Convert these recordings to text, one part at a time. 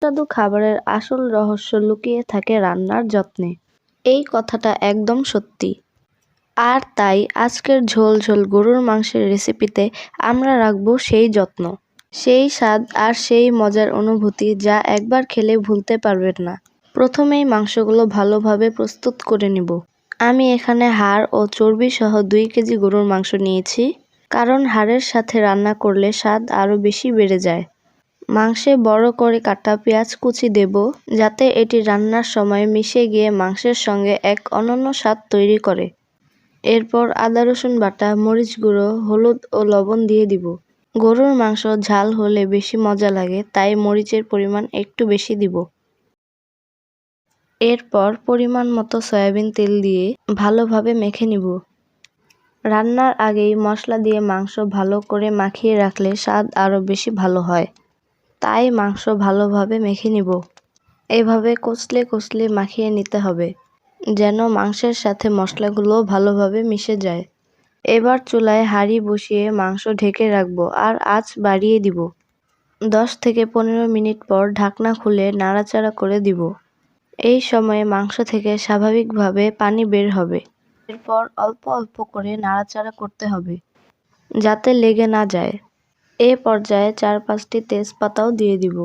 সুস্বাদু খাবারের আসল রহস্য লুকিয়ে থাকে রান্নার যত্নে। এই কথাটা একদম সত্যি। আর তাই আজকের ঝোল ঝোল গরুর মাংসের রেসিপিতে আমরা রাখবো সেই যত্ন, সেই স্বাদ আর সেই মজার অনুভূতি যা একবার খেলে ভুলতে পারবেন না। প্রথমেই মাংসগুলো ভালোভাবে প্রস্তুত করে নিব। আমি এখানে হাড় ও চর্বি সহ 2 কেজি গরুর মাংস নিয়েছি, কারণ হাড়ের সাথে রান্না করলে স্বাদ আরও বেশি বেড়ে যায়। মাংসে বড় করে কাটা পেঁয়াজ কুচি দেব, যাতে এটি রান্নার সময় মিশে গিয়ে মাংসের সঙ্গে এক অনন্য স্বাদ তৈরি করে। এরপর আদা রসুন বাটা, মরিচ গুঁড়ো, হলুদ ও লবণ দিয়ে দিব। গরুর মাংস ঝাল হলে বেশি মজা লাগে, তাই মরিচের পরিমাণ একটু বেশি দিব। এরপর পরিমাণ মতো সয়াবিন তেল দিয়ে ভালোভাবে মেখে নিব। রান্নার আগেই মশলা দিয়ে মাংস ভালো করে মাখিয়ে রাখলে স্বাদ আরও বেশি ভালো হয়। তাই মাংস ভালোভাবে মেখে নিব। এভাবে কষলে কষলে মাখিয়ে নিতে হবে, যেন মাংসের সাথে মশলাগুলো ভালোভাবে মিশে যায়। এবার চুলায় হাঁড়ি বসিয়ে মাংস ঢেকে রাখবো আর আঁচ বাড়িয়ে দিব। 10 থেকে 15 মিনিট পর ঢাকনা খুলে নাড়াচাড়া করে দিব। এই সময়ে মাংস থেকে স্বাভাবিকভাবে পানি বের হবে। এরপর অল্প অল্প করে নাড়াচাড়া করতে হবে, যাতে লেগে না যায়। এ পর্যায়ে 4-5টি তেজপাতাও দিয়ে দিব।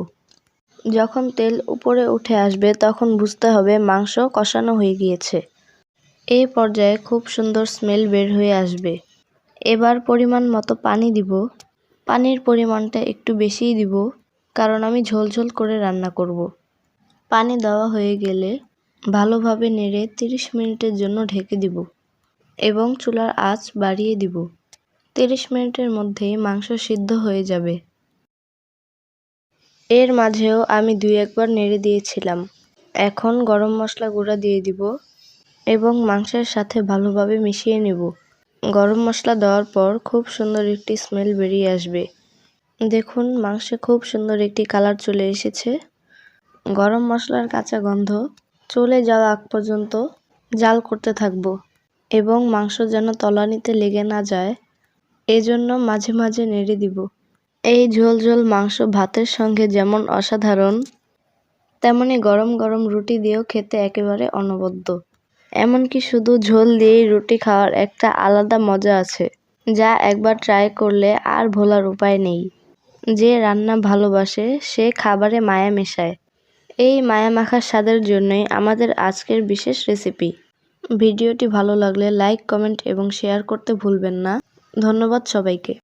যখন তেল উপরে উঠে আসবে তখন বুঝতে হবে মাংস কষানো হয়ে গিয়েছে। এই পর্যায়ে খুব সুন্দর স্মেল বের হয়ে আসবে। এবার পরিমাণ মতো পানি দিব। পানির পরিমাণটা একটু বেশিই দিব, কারণ আমি ঝোল ঝোল করে রান্না করব। পানি দেওয়া হয়ে গেলে ভালোভাবে নেড়ে 30 মিনিটের জন্য ঢেকে দিব এবং চুলার আঁচ বাড়িয়ে দিব। 30 মিনিটের মধ্যেই মাংস সিদ্ধ হয়ে যাবে। এর মাঝেও আমি 2-1 বার নেড়ে দিয়েছিলাম। এখন গরম মশলা গুঁড়া দিয়ে দিব এবং মাংসের সাথে ভালোভাবে মিশিয়ে নেব। গরম মশলা দেওয়ার পর খুব সুন্দর একটি স্মেল বেরিয়ে আসবে। দেখুন, মাংসে খুব সুন্দর একটি কালার চলে এসেছে। গরম মশলার কাঁচা গন্ধ চলে যাওয়া আগ পর্যন্ত জাল করতে থাকব এবং মাংস যেন তলানিতে লেগে না যায়, এজন্য মাঝে মাঝে নেড়ে দিব। এই ঝোল ঝোল মাংস ভাতের সঙ্গে যেমন অসাধারণ, তেমনি গরম গরম রুটি দিয়েও খেতে একেবারে অনবদ্য। এমনকি শুধু ঝোল দিয়েই রুটি খাওয়ার একটা আলাদা মজা আছে, যা একবার ট্রাই করলে আর ভোলার উপায় নেই। যে রান্না ভালোবাসে সে খাবারে মায়া মেশায়। এই মায়া মাখা স্বাদের জন্যই আমাদের আজকের বিশেষ রেসিপি। ভিডিওটি ভালো লাগলে লাইক, কমেন্ট এবং শেয়ার করতে ভুলবেন না। ধন্যবাদ সবাইকে।